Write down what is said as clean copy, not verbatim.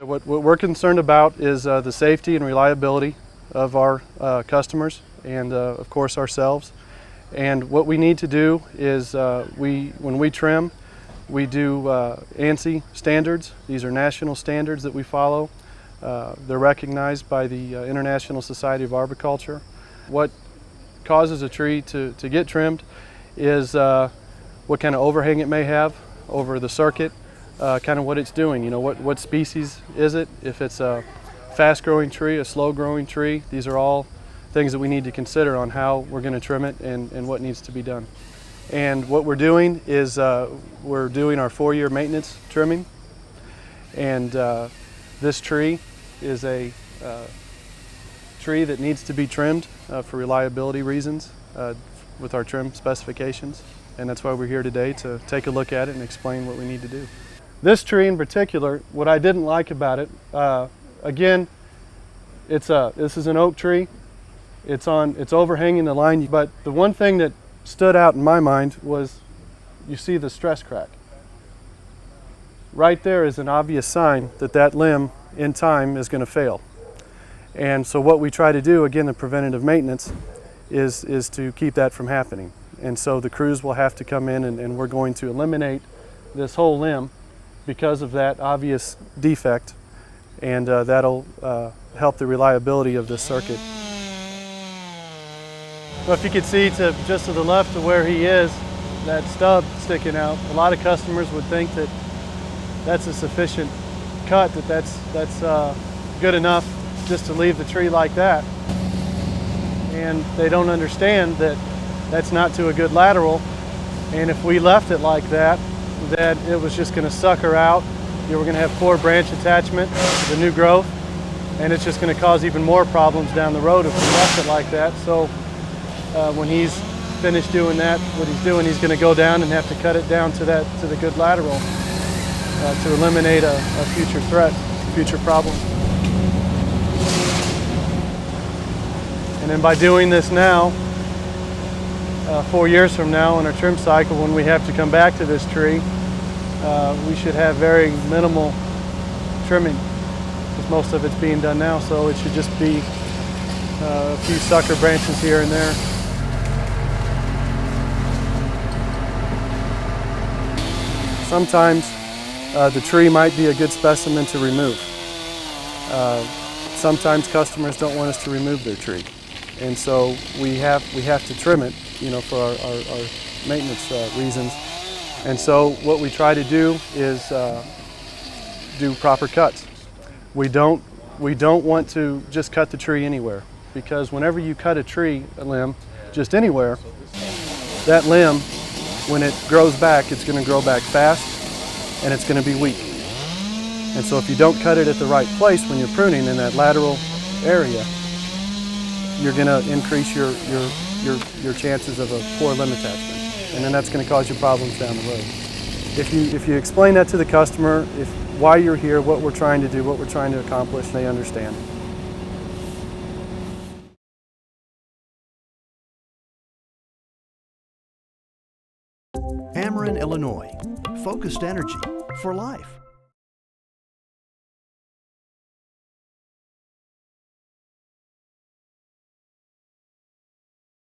What we're concerned about is the safety and reliability of our customers and of course ourselves. And what we need to do is when we trim, we do ANSI standards. These are national standards that we follow. They're recognized by the International Society of Arboriculture. What causes a tree to get trimmed is what kind of overhang it may have over the circuit, kind of what it's doing. You know, what species is it? If it's a fast-growing tree, a slow-growing tree, these are all things that we need to consider on how we're going to trim it and what needs to be done. And what we're doing is we're doing our 4-year maintenance trimming. And this tree is a tree that needs to be trimmed for reliability reasons with our trim specifications. And that's why we're here today, to take a look at it and explain what we need to do. This tree in particular, what I didn't like about it, again, this is an oak tree. It's overhanging the line, but the one thing that stood out in my mind was, you see the stress crack. Right there is an obvious sign that that limb in time is going to fail. And so what we try to do, again, the preventative maintenance, is to keep that from happening. And so the crews will have to come in and we're going to eliminate this whole limb because of that obvious defect, and that'll help the reliability of this circuit. Well, if you could see just to the left of where he is, that stub sticking out, a lot of customers would think that that's a sufficient cut, that's good enough just to leave the tree like that. And they don't understand that that's not to a good lateral, and if we left it like that, that it was just going to sucker out. You were going to have poor branch attachment to the new growth, and it's just going to cause even more problems down the road if we left it like that. So when he's finished doing that, what he's doing, he's going to go down and have to cut it down to the good lateral to eliminate a future threat, future problem. And then by doing this now, 4 years from now in our trim cycle, when we have to come back to this tree, we should have very minimal trimming, because most of it's being done now, so it should just be a few sucker branches here and there. Sometimes the tree might be a good specimen to remove. Sometimes customers don't want us to remove their tree, and so we have to trim it, you know, for our maintenance reasons. And so what we try to do is do proper cuts. We don't want to just cut the tree anywhere, because whenever you cut a limb just anywhere, that limb, when it grows back, it's going to grow back fast and it's going to be weak. And so if you don't cut it at the right place when you're pruning in that lateral area, you're going to increase your chances of a poor limb attachment. And then that's going to cause you problems down the road. If you explain that to the customer, why you're here, what we're trying to do, what we're trying to accomplish, they understand. Ameren, Illinois. Focused energy for life.